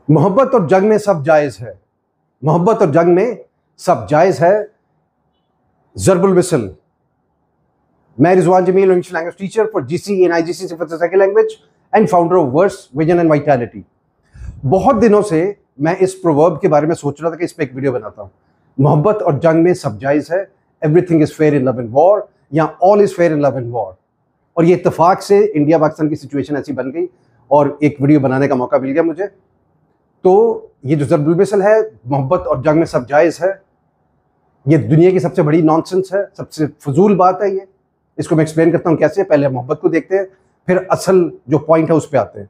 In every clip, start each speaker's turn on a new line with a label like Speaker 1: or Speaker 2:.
Speaker 1: मोहब्बत और जंग में सब जायज है। मोहब्बत और जंग में सब जायज है। जरबुल विसल। मैं Rizwan Jameel, English language teacher for GC and IGC for second language and founder of verse vision and vitality. बहुत दिनों से मैं इस प्रोवर्ब के बारे में सोच रहा था कि इस पर एक वीडियो बनाता हूँ। मोहब्बत और जंग में सब जायज है। Everything is fair in love and war, या all is fair in love and war. और ये इत्तेफाक से इंडिया पाकिस्तान की सिचुएशन ऐसी बन गई और एक वीडियो बनाने का मौका मिल गया मुझे। तो ये जो जरबुल विसल है, मोहब्बत और जंग में सब जायज है, ये दुनिया की सबसे बड़ी नॉनसेंस है, सबसे फजूल बात है ये। इसको मैं एक्सप्लेन करता हूँ कैसे। पहले मोहब्बत को देखते हैं, फिर असल जो पॉइंट है उस पर आते हैं।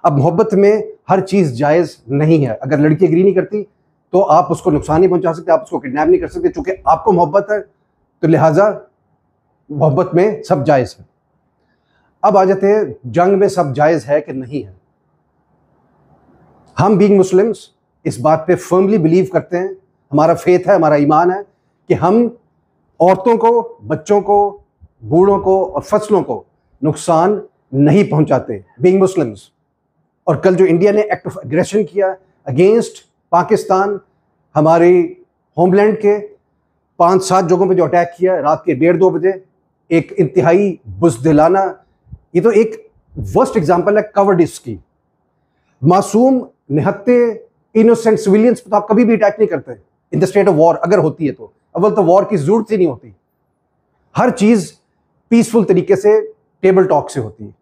Speaker 1: अब मोहब्बत में हर चीज़ जायज़ नहीं है। अगर लड़की एग्री नहीं करती तो आप उसको नुकसान नहीं पहुंचा सकते, आप उसको किडनैप नहीं कर सकते। चूंकि आपको मोहब्बत है तो लिहाजा मोहब्बत में सब जायज़ है। अब आ जाते हैं, जंग में सब जायज़ है कि नहीं है। हम बीइंग मुस्लिम्स इस बात पे फर्मली बिलीव करते हैं, हमारा फेथ है, हमारा ईमान है कि हम औरतों को, बच्चों को, बूढ़ों को और फसलों को नुकसान नहीं पहुंचाते, बीइंग मुस्लिम्स। और कल जो इंडिया ने एक्ट ऑफ एग्रेशन किया अगेंस्ट पाकिस्तान, हमारे होमलैंड के 5-7 जगहों पे जो अटैक किया रात के 1:30-2 बजे, एक इंतहाई बुज़दिलाना, ये तो एक वर्स्ट एग्जांपल है कवर्डिस की। मासूम, निहत्ते, इनोसेंट सिविलियंस पर तो आप कभी भी अटैक नहीं करते in the state of war. अगर होती है तो अव्वल तो वॉर की जरूरत ही नहीं होती। हर चीज़ पीसफुल तरीके से टेबल टॉक से होती है।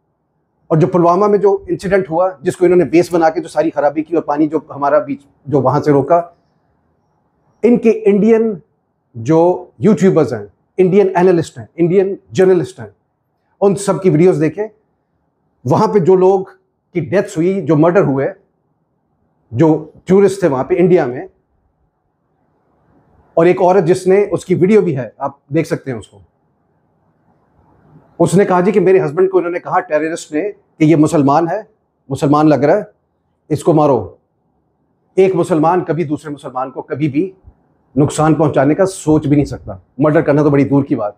Speaker 1: और जो पुलवामा में जो इंसिडेंट हुआ, जिसको इन्होंने बेस बना के जो सारी खराबी की और पानी जो हमारा बीच जो वहां से रोका, इनके इंडियन जो यूट्यूबर्स हैं, इंडियन एनालिस्ट हैं, इंडियन जर्नलिस्ट हैं, उन सब की वीडियोस देखें। वहां पे जो लोग की डेथ्स हुई, जो मर्डर हुए, जो टूरिस्ट थे वहां पे इंडिया में, और एक औरत जिसने, उसकी वीडियो भी है, आप देख सकते हैं उसको। उसने कहा जी कि मेरे हस्बैंड को इन्होंने कहा, टेररिस्ट ने, कि ये मुसलमान है, मुसलमान लग रहा है, इसको मारो। एक मुसलमान कभी दूसरे मुसलमान को कभी भी नुकसान पहुंचाने का सोच भी नहीं सकता, मर्डर करना तो बड़ी दूर की बात।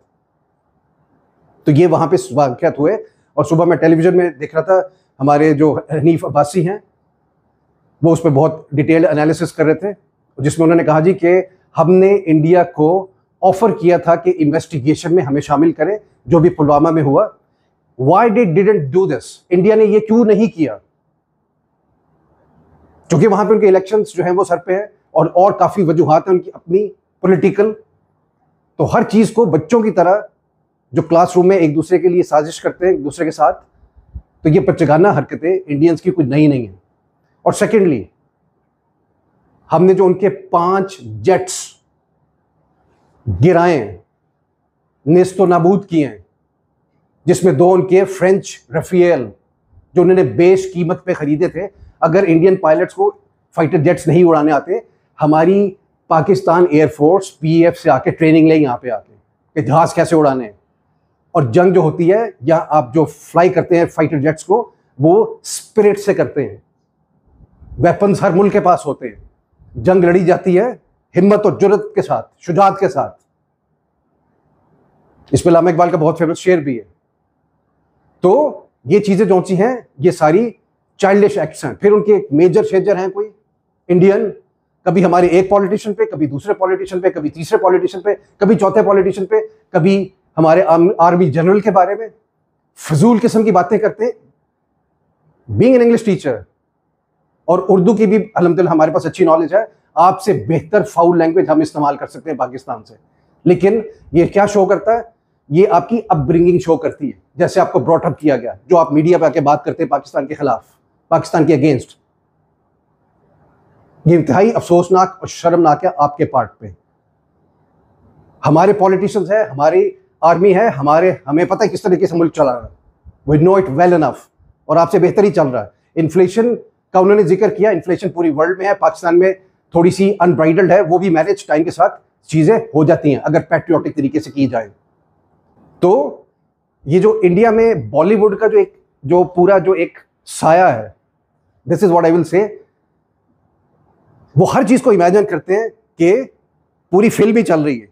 Speaker 1: तो ये वहां पे वाक़यात हुए। और सुबह मैं टेलीविजन में देख रहा था, हमारे जो हनीफ अब्बासी हैं वो उस पर बहुत डिटेल्ड एनालिसिस कर रहे थे, जिसमें उन्होंने कहा जी कि हमने इंडिया को ऑफर किया था कि इन्वेस्टिगेशन में हमें शामिल करें जो भी पुलवामा में हुआ। Why they didn't do this? India ने ये क्यों नहीं किया? क्योंकि वहां पे उनके इलेक्शंस जो हैं वो सर पे है, और काफी वजूहात हैं उनकी अपनी पॉलिटिकल। तो हर चीज को बच्चों की तरह जो क्लासरूम में एक दूसरे के लिए साजिश करते हैं एक दूसरे के साथ, तो ये बच्चेगाना हरकतें इंडियंस की कुछ नई नहीं है। और सेकेंडली, हमने जो उनके 5 जेट्स गिराए, नेस्तो नाबूद किए हैं, जिसमें 2 उनके फ्रेंच रफेल जो उन्होंने बेश कीमत पे खरीदे थे। अगर इंडियन पायलट्स को फाइटर जेट्स नहीं उड़ाने आते, हमारी पाकिस्तान एयरफोर्स पीएफ से आके ट्रेनिंग ले यहाँ पे आके कि जहाज कैसे उड़ाने हैं। और जंग जो होती है, या आप जो फ्लाई करते हैं फाइटर जेट्स को, वो स्पिरिट से करते हैं। वेपन्स हर मुल्क के पास होते हैं। जंग लड़ी जाती है हिम्मत और जुर्रत के साथ, शुजात के साथ। इस पर अल्लामा इकबाल का बहुत फेमस शेर भी है। तो ये चीजें जो सी हैं, ये सारी चाइल्डिश एक्ट्स हैं। फिर उनके मेजर शेजर हैं कोई इंडियन, कभी हमारे एक पॉलिटिशियन पे, कभी दूसरे पॉलिटिशियन पे, कभी तीसरे पॉलिटिशियन पे, कभी चौथे पॉलिटिशियन पे, कभी हमारे आर्मी जनरल के बारे में फजूल किस्म की बातें करते हैं। बीइंग एन इंग्लिश टीचर, और उर्दू की भी अल्हम्दुलिल्लाह हमारे पास अच्छी नॉलेज है, आपसे बेहतर फाउल लैंग्वेज हम इस्तेमाल कर सकते हैं पाकिस्तान से। लेकिन ये क्या शो करता है? ये आपकी अपब्रिंगिंग शो करती है, जैसे आपको ब्रॉटअप किया गया, जो आप मीडिया पे आके बात करते हैं पाकिस्तान के खिलाफ, पाकिस्तान के अगेंस्ट। ये इंतहाई अफसोसनाक और शर्मनाक है आपके पार्ट पे। हमारे पॉलिटिशियंस है, हमारी आर्मी है, हमें पता है किस तरीके से मुल्क चला रहा है। We know it well enough, और आपसे बेहतर ही चल रहा है। इन्फ्लेशन का उन्होंने जिक्र किया, इन्फ्लेशन पूरी वर्ल्ड में है, पाकिस्तान में थोड़ी सी अनब्राइडल्ड है, वो भी मैनेज टाइम के साथ चीजें हो जाती हैं अगर पैट्रियोटिक तरीके से की जाए। तो ये जो इंडिया में बॉलीवुड का जो पूरा जो एक साया है, this is what I will say, वो हर चीज को इमेजिन करते हैं कि पूरी फिल्म ही चल रही है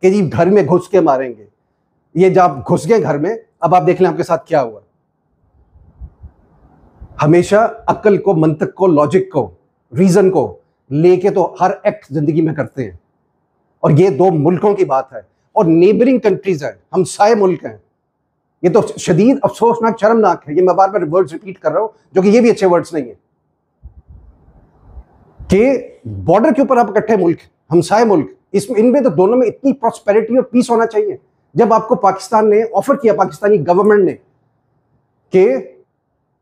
Speaker 1: कि जी घर में घुस के मारेंगे। ये जब घुस गए घर में, अब आप देख लें आपके साथ क्या हुआ। हमेशा अक्ल को, मंतक को, लॉजिक को रीजन को लेके तो हर एक्ट जिंदगी में करते हैं। और ये दो मुल्कों की बात है और नेबरिंग कंट्रीज है, हमसाए मुल्क हैं। ये तो शदीद अफसोसनाक, शर्मनाक है। ये मैं बार बार वर्ड्स रिपीट कर रहा हूं, जो कि ये भी अच्छे वर्ड्स नहीं है, कि बॉर्डर के ऊपर आप इकट्ठे मुल्क, हमसाए मुल्क, इसमें इनमें तो दोनों में इतनी प्रॉस्पेरिटी और पीस होना चाहिए। जब आपको पाकिस्तान ने ऑफर किया, पाकिस्तानी गवर्नमेंट ने, कि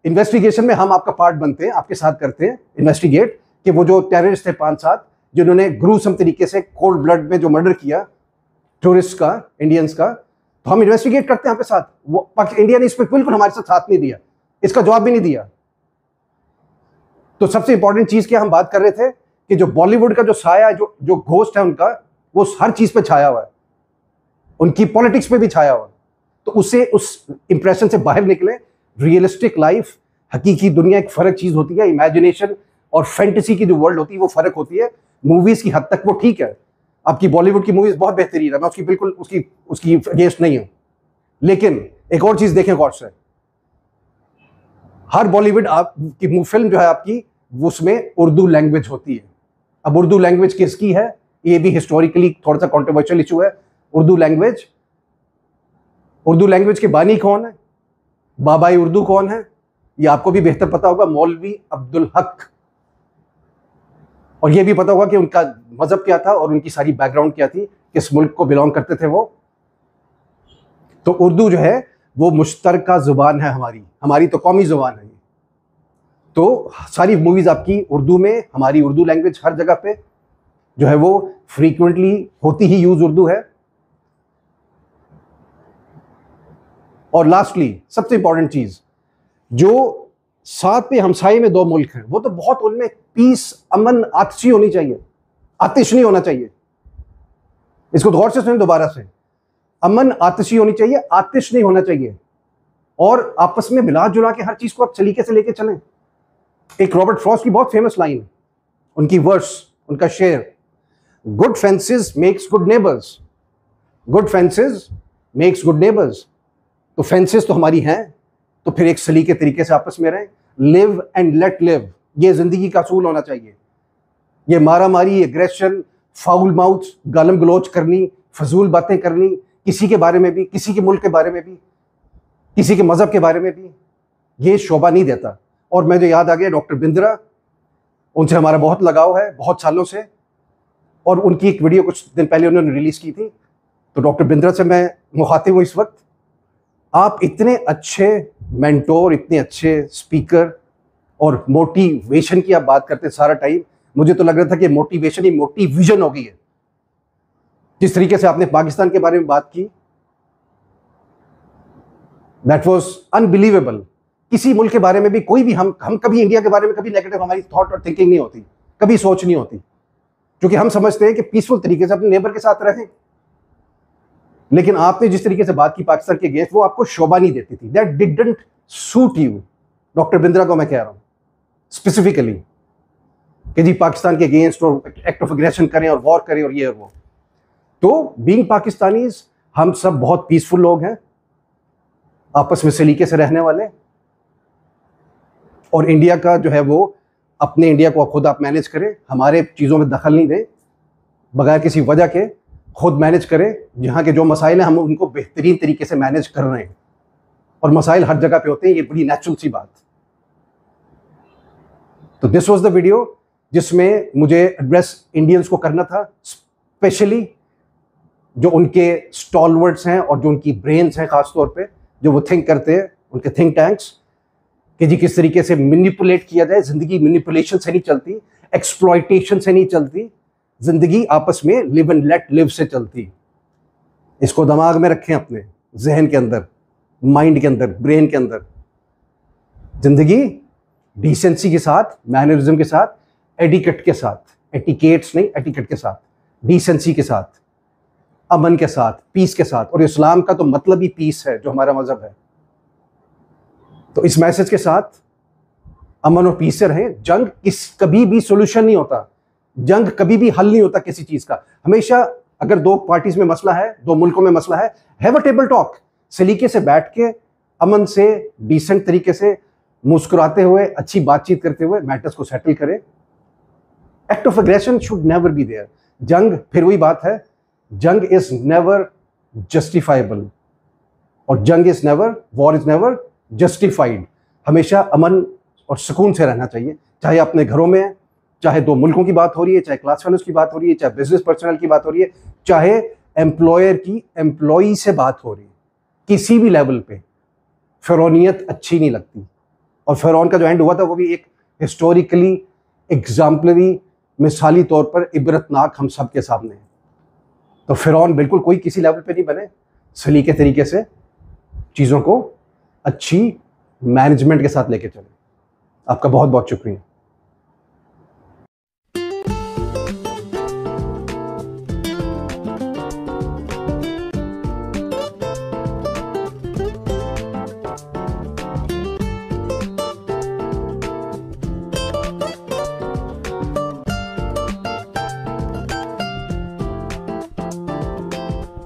Speaker 1: इन्वेस्टिगेशन में हम आपका पार्ट बनते हैं, आपके साथ करते हैं इन्वेस्टिगेट, कि वो जो टेररिस्ट थे 5-7 जिन्होंने ग्रूसम तरीके से कोल्ड ब्लड में जो मर्डर किया टूरिस्ट का, इंडियंस का, तो हम इन्वेस्टिगेट करते हैं आपके साथ। वो इंडिया ने इस पर बिल्कुल हमारे साथ नहीं दिया, इसका जवाब भी नहीं दिया। तो सबसे इंपॉर्टेंट चीज क्या हम बात कर रहे थे, कि जो बॉलीवुड का जो साया है, जो घोस्ट है उनका, वो हर चीज पे छाया हुआ है, उनकी पॉलिटिक्स पे भी छाया हुआ है। तो उससे, उस इंप्रेशन से बाहर निकले। रियलिस्टिक लाइफ, हकीकी दुनिया एक फर्क चीज होती है। इमेजिनेशन और फैंटेसी की जो वर्ल्ड होती है वो फर्क होती है। मूवीज की हद तक वो ठीक है, आपकी बॉलीवुड की मूवीज बहुत बेहतरीन है, मैं उसकी बिल्कुल उसकी अगेंस्ट नहीं हूं। लेकिन एक और चीज देखें गौर से, हर बॉलीवुड आपकी फिल्म जो है आपकी, उसमें उर्दू लैंग्वेज होती है। अब उर्दू लैंग्वेज किसकी है, ये भी हिस्टोरिकली थोड़ा सा कॉन्ट्रोवर्शियल इशू है। उर्दू लैंग्वेज के बानी कौन है, बाबाई उर्दू कौन है, ये आपको भी बेहतर पता होगा, मौलवी अब्दुल हक। और ये भी पता होगा कि उनका मजहब क्या था और उनकी सारी बैकग्राउंड क्या थी, किस मुल्क को बिलोंग करते थे वो। तो उर्दू जो है वो मुश्तरका जुबान है हमारी तो कौमी जुबान है। तो सारी मूवीज आपकी उर्दू में, हमारी उर्दू लैंग्वेज हर जगह पे जो है वो फ्रीक्वेंटली होती ही यूज उर्दू है। और लास्टली सबसे इंपॉर्टेंट चीज, जो साथ पे हमसाये में दो मुल्क हैं, वो तो बहुत, उनमें पीस, अमन, आतिशी होनी चाहिए, आतिश नहीं होना चाहिए। इसको गौर से सुनिए दोबारा से, अमन आतिशी होनी चाहिए, आतिश नहीं होना चाहिए। और आपस में मिला जुला के हर चीज को आप सलीके से लेके चलें। एक रॉबर्ट फ्रॉस्ट की बहुत फेमस लाइन, उनकी वर्स, उनका शेर, good fences makes good neighbours, good fences makes good neighbours. तो फेंसेस तो हमारी हैं, तो फिर एक सलीके तरीके से आपस में रहें। लिव एंड लेट लिव, ये जिंदगी का असूल होना चाहिए। ये मारा मारी, एग्रेशन, फाउल माउथ, गालम गलोच करनी, फजूल बातें करनी, किसी के बारे में भी, किसी के मुल्क के बारे में भी, किसी के मजहब के बारे में भी, ये शोभा नहीं देता। और मुझे याद आ गया डॉक्टर बिंद्रा, उनसे हमारा बहुत लगाव है, बहुत सालों से। और उनकी एक वीडियो कुछ दिन पहले उन्होंने रिलीज की थी। तो डॉक्टर बिंद्रा से मैं मुखातिब हूँ इस वक्त। आप इतने अच्छे मेंटोर, इतने अच्छे स्पीकर और मोटिवेशन की आप बात करते सारा टाइम, मुझे तो लग रहा था कि मोटिवेशन ही मोटिविजन हो गई है। जिस तरीके से आपने पाकिस्तान के बारे में बात की, दैट वाज अनबिलीवेबल। किसी मुल्क के बारे में भी, कोई भी, हम कभी इंडिया के बारे में कभी नेगेटिव हमारी थॉट और थिंकिंग नहीं होती, कभी सोच नहीं होती, क्योंकि हम समझते हैं कि पीसफुल तरीके से अपने नेबर के साथ रहें। लेकिन आपने जिस तरीके से बात की पाकिस्तान के अगेंस्ट, वो आपको शोभा नहीं देती थी। That didn't suit you. Doctor Bindra को मैं कह रहा हूं स्पेसिफिकली, कि जी पाकिस्तान के अगेंस्ट और एक्ट ऑफ एग्रेशन करें और वॉर करें और ये और वो। तो बीइंग पाकिस्तानीज, हम सब बहुत पीसफुल लोग हैं, आपस में सलीके से रहने वाले। और इंडिया का जो है वो, अपने इंडिया को खुद आप मैनेज करें, हमारे चीज़ों में दखल नहीं दें, बगैर किसी वजह के खुद मैनेज करें। जहाँ के जो मसाइल हैं हम उनको बेहतरीन तरीके से मैनेज कर रहे हैं, और मसाइल हर जगह पे होते हैं, ये बड़ी नेचुरल सी बात। तो दिस वाज द वीडियो जिसमें मुझे एड्रेस इंडियंस को करना था, स्पेशली जो उनके स्टॉलवर्ड्स हैं और जो उनकी ब्रेन्स हैं, खासतौर पे जो वो थिंक करते हैं, उनके थिंक टैंक्स, कि जी किस तरीके से मैनिपुलेट किया जाए। जिंदगी मैनिपुलेशन से नहीं चलती, एक्सप्लॉयटेशन से नहीं चलती, जिंदगी आपस में लिव एंड लेट लिव से चलती। इसको दिमाग में रखें, अपने जहन के अंदर, माइंड के अंदर, ब्रेन के अंदर। जिंदगी डिसेंसी के साथ, मैनरिज्म के साथ, एडिकेट के साथ, एटिकेट्स नहीं, एटिकेट के साथ, डिसेंसी के साथ, अमन के साथ, पीस के साथ। और इस्लाम का तो मतलब ही पीस है, जो हमारा मजहब है। तो इस मैसेज के साथ अमन और पीस से रहें। जंग कभी भी सोल्यूशन नहीं होता, जंग कभी भी हल नहीं होता किसी चीज का। हमेशा अगर दो पार्टीज में मसला है, दो मुल्कों में मसला है, हैव अ टेबल टॉक, सलीके से बैठ के, अमन से, डिसेंट तरीके से, मुस्कुराते हुए, अच्छी बातचीत करते हुए मैटर्स को सेटल करें। Act of aggression should never be there. जंग, फिर वही बात है, जंग इज नेवर जस्टिफाइबल और जंग is never, war is never justified. हमेशा अमन और सुकून से रहना चाहिए, चाहे अपने घरों में है, चाहे दो मुल्कों की बात हो रही है, चाहे क्लास फेलोज की बात हो रही है, चाहे बिजनेस पर्सनल की बात हो रही है, चाहे एम्प्लॉयर की एम्प्लॉई से बात हो रही है, किसी भी लेवल पे फिरौनियत अच्छी नहीं लगती। और फिरौन का जो एंड हुआ था वो भी एक हिस्टोरिकली एग्जाम्पलरी, मिसाली तौर पर इबरतनाक हम सब के सामने है। तो फिरौन बिल्कुल कोई किसी लेवल पे नहीं बने, सलीके तरीके से चीज़ों को अच्छी मैनेजमेंट के साथ लेके चले। आपका बहुत बहुत शुक्रिया।